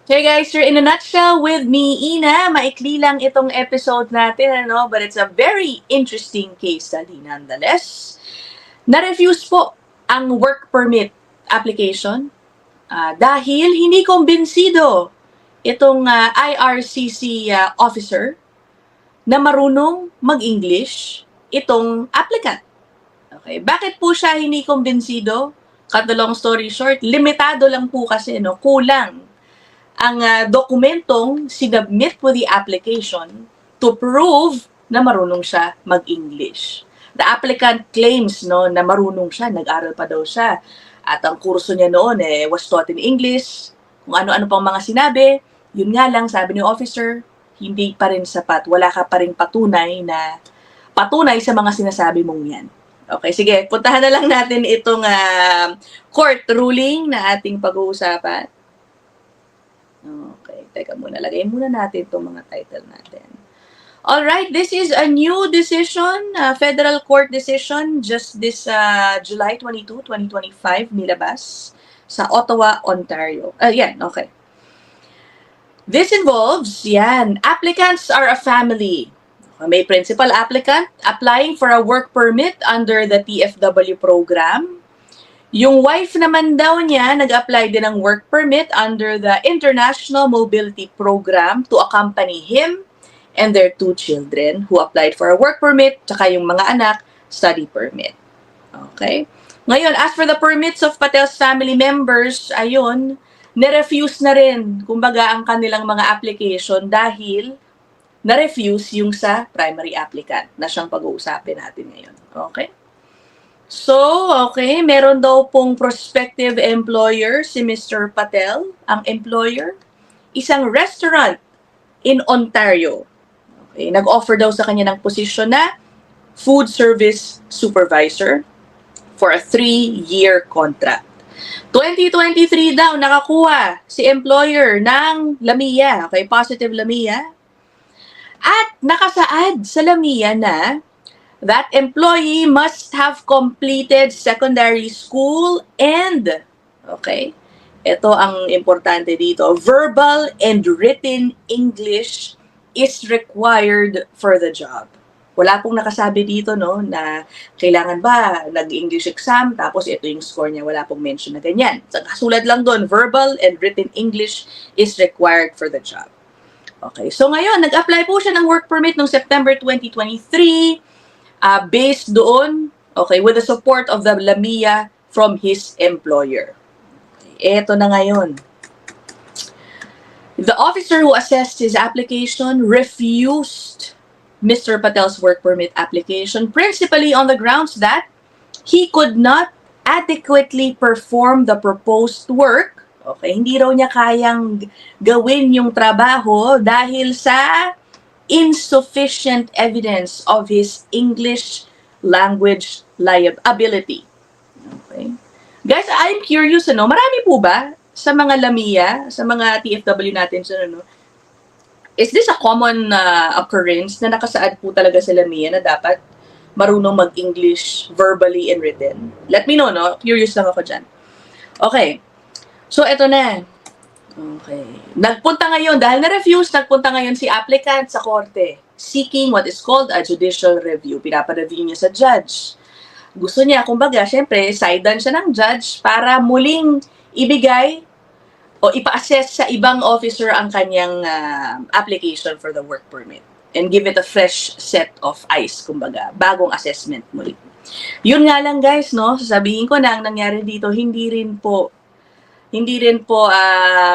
Hey guys, you're in a nutshell with me, Ina. Maikli lang itong episode natin, but it's a very interesting case study nonetheless. Na-refuse po ang work permit application dahil hindi kumbinsido itong IRCC officer na marunong mag-English itong applicant. Okay, bakit po siya hindi kumbinsido? Cut the long story short, limitado lang po kasi, kulang ang dokumentong sinubmit po the application to prove na marunong siya mag-English. The applicant claims na marunong siya, nag-aral pa daw siya. At ang kurso niya noon was taught in English, kung ano-ano pang mga sinabi. Yun nga lang, sabi ni officer, hindi pa rin sapat. Wala ka pa rin patunay sa mga sinasabi mong yan. Okay, sige, puntahan na lang natin itong court ruling na ating pag-uusapan. Okay, teka muna. Lagay muna natin itong mga title natin. Alright, this is a new decision, federal court decision, just this July 22, 2025, nilabas sa Ottawa, Ontario. Yan, okay. This involves, applicants are a family. May principal applicant applying for a work permit under the TFW program. Yung wife naman daw niya nag-apply din ng work permit under the International Mobility Program to accompany him and their 2 children who applied for a work permit, tsaka yung mga anak, study permit. Okay? Ngayon, as for the permits of Patel's family members, ayun, nirefuse na rin, kumbaga, ang kanilang mga application dahil na-refuse yung sa primary applicant na siyang pag-uusapin natin ngayon. Okay? So, okay, meron daw pong prospective employer si Mr. Patel, ang employer, isang restaurant in Ontario. Okay, nag-offer daw sa kanya ng posisyon na food service supervisor for a 3-year contract. 2023 daw nakakuha si employer ng Lamia, okay, positive Lamia. At nakasaad sa Lamia na that employee must have completed secondary school and, okay, ito ang importante dito, verbal and written English is required for the job. Wala pong nakasabi dito, na kailangan ba nag-English exam, tapos ito yung score niya, wala pong mention na ganyan. So, kasulad lang doon, verbal and written English is required for the job. Okay, so ngayon, nag-apply po siya ng work permit noong September 2023, based doon, okay, with the support of the Lamia from his employer. Okay, eto na ngayon. The officer who assessed his application refused Mr. Patel's work permit application, principally on the grounds that he could not adequately perform the proposed work. Okay, hindi raw niya kayang gawin yung trabaho dahil sa insufficient evidence of his English language ability. Okay. Guys, I'm curious, marami po ba sa mga Lamia, sa mga TFW natin, is this a common occurrence na nakasaad po talaga sa Lamia na dapat marunong mag-English verbally and written? Let me know, Curious lang ako dyan. Okay. So, eto na. Okay. Nagpunta ngayon, dahil na-refuse, nagpunta ngayon si applicant sa korte, seeking what is called a judicial review. Pinapa-review niya sa judge. Gusto niya, kumbaga, syempre, sidean siya ng judge para muling ibigay o ipa-assess sa ibang officer ang kanyang application for the work permit and give it a fresh set of eyes, kumbaga, bagong assessment muli. Yun nga lang guys, sasabihin ko na ang nangyari dito, hindi rin po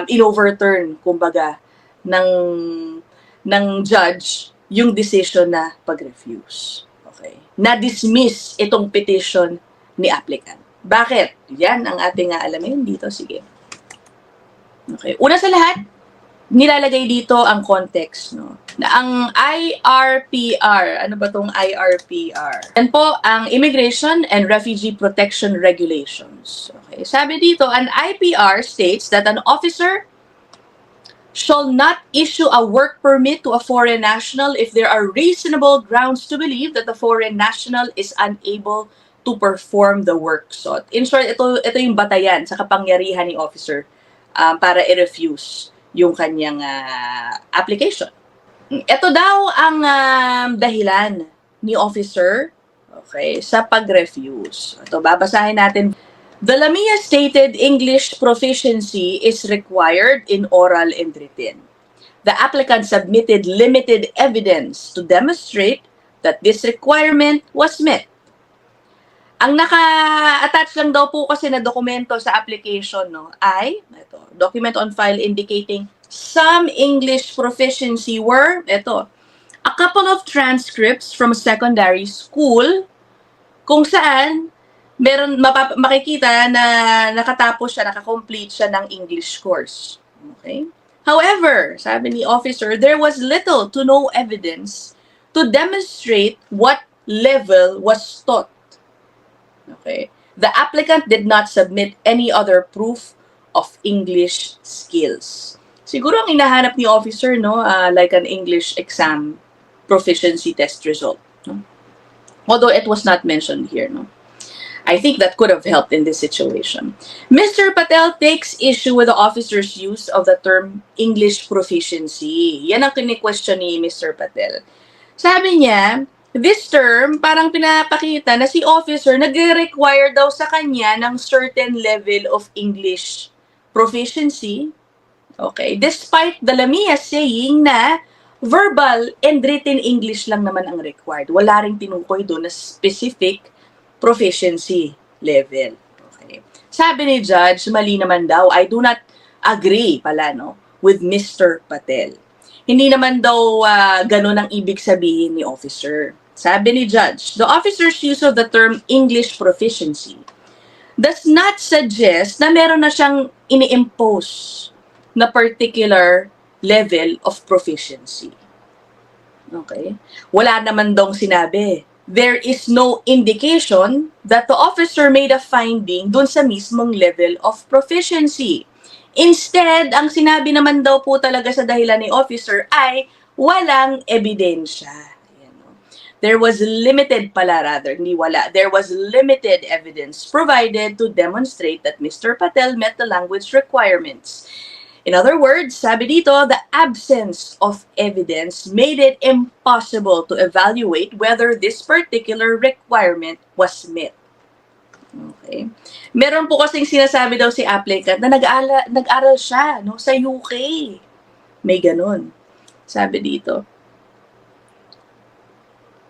in-overturn, kumbaga, ng judge yung decision na pag-refuse. Okay. Na-dismiss itong petition ni applicant. Bakit? Yan ang ating alamin dito. Sige. Okay. Una sa lahat, nilalagay dito ang context, na ang IRPR, ano ba tong IRPR? Yan po ang Immigration and Refugee Protection Regulations. Okay. Sabi dito, an IPR states that an officer shall not issue a work permit to a foreign national if there are reasonable grounds to believe that the foreign national is unable to perform the work sought. In short, ito yung batayan sa kapangyarihan ni officer para i-refuse yung kanyang application. Ito daw ang dahilan ni officer, okay, sa pag-refuse. Ito, babasahin natin. The Lamia stated English proficiency is required in oral and written. The applicant submitted limited evidence to demonstrate that this requirement was met. Ang naka-attach lang daw po kasi na dokumento sa application, no, ay ito, document on file indicating some English proficiency were, ito, a couple of transcripts from secondary school kung saan meron makikita na nakatapos siya, nakakomplete siya ng English course. Okay? However, sabi ni officer, there was little to no evidence to demonstrate what level was taught. Okay? The applicant did not submit any other proof of English skills. Siguro ang hinahanap ni officer, no, like an English exam proficiency test result. No? Although it was not mentioned here, no? I think that could have helped in this situation. Mr. Patel takes issue with the officer's use of the term English proficiency. Yan ang kini-question ni Mr. Patel. Sabi niya, this term parang pinapakita na si officer nagre-require daw sa kanya ng certain level of English proficiency. Okay, despite the Lamia saying na verbal and written English lang naman ang required. Wala ring tinukoy doon na specific proficiency level. Okay. Sabi ni Judge, mali naman daw. I do not agree pala, no, with Mr. Patel. Hindi naman daw ganun ang ibig sabihin ni officer. Sabi ni Judge, the officer's use of the term English proficiency does not suggest na meron na siyang ini-impose na particular level of proficiency. Okay? Wala naman daw sinabi. There is no indication that the officer made a finding dun sa mismong level of proficiency. Instead, ang sinabi naman daw po talaga sa dahilan ni officer ay walang ebidensya. There was limited pala rather, hindi wala. There was limited evidence provided to demonstrate that Mr. Patel met the language requirements. In other words, sabi dito, the absence of evidence made it impossible to evaluate whether this particular requirement was met. Okay. Meron po kasing sinasabi daw si applicant na nag-aral siya, no, sa UK. May ganun. Sabi dito.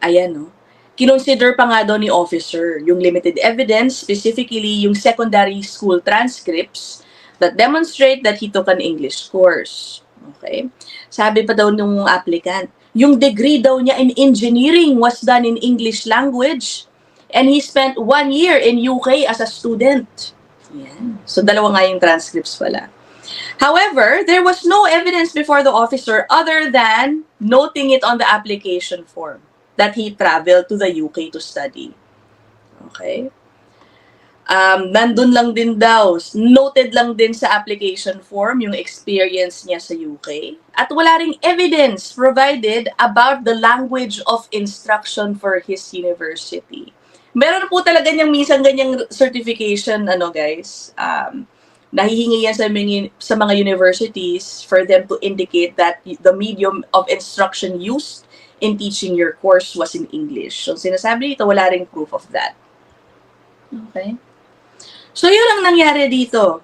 Ayan, no. Kinonsider pa nga daw ni officer yung limited evidence, specifically yung secondary school transcripts that demonstrate that he took an English course. Okay? Sabi pa daw nung applicant, yung degree daw niya in engineering was done in English language and he spent 1 year in UK as a student. Yan. So, dalawa nga yung transcripts pala. However, there was no evidence before the officer other than noting it on the application form that he traveled to the UK to study. Okay? Nandun lang din daw, noted lang din sa application form yung experience niya sa UK. At wala ring evidence provided about the language of instruction for his university. Meron po talaga niyang minsan ganyang certification, guys. Nahihingi yan sa mga universities for them to indicate that the medium of instruction used in teaching your course was in English. So, sinasabi dito, wala ring proof of that. Okay? So, yun ang nangyari dito.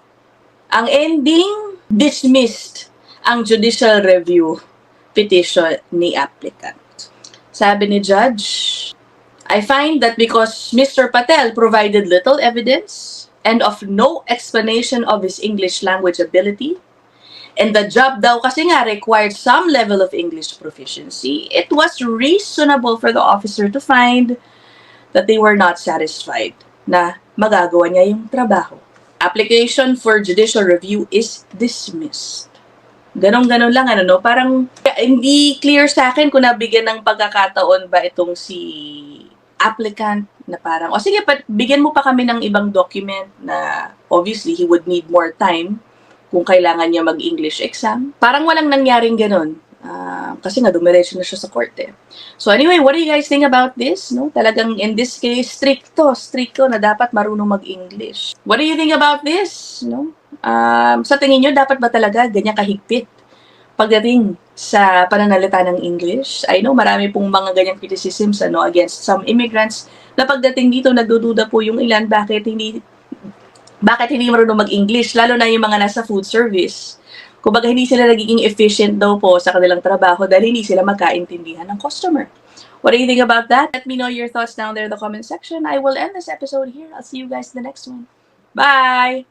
Ang ending, dismissed ang judicial review petition ni applicant. Sabi ni Judge, I find that because Mr. Patel provided little evidence and of no explanation of his English language ability, and the job daw kasi nga required some level of English proficiency, it was reasonable for the officer to find that they were not satisfied na magagawa niya yung trabaho. Application for judicial review is dismissed. Ganon-ganon lang, parang hindi clear sa akin kung nabigyan ng pagkakataon ba itong si applicant na parang, sige, bigyan mo pa kami ng ibang document na obviously he would need more time kung kailangan niya mag-English exam. Parang walang nangyaring ganon. Kasi nga, dumiretso na siya sa korte. So anyway, what do you guys think about this? No? Talagang in this case, stricto na dapat marunong mag-English. What do you think about this? No? Sa tingin nyo, dapat ba talaga ganyan kahigpit pagdating sa pananalita ng English? I know marami pong mga ganyang criticisms against some immigrants na pagdating dito nagdududa po yung ilan bakit hindi marunong mag-English, lalo na yung mga nasa food service. Kumbaga hindi sila nagiging efficient daw po sa kanilang trabaho dahil hindi sila magkaintindihan ng customer. What do you think about that? Let me know your thoughts down there in the comment section. I will end this episode here. I'll see you guys in the next one. Bye!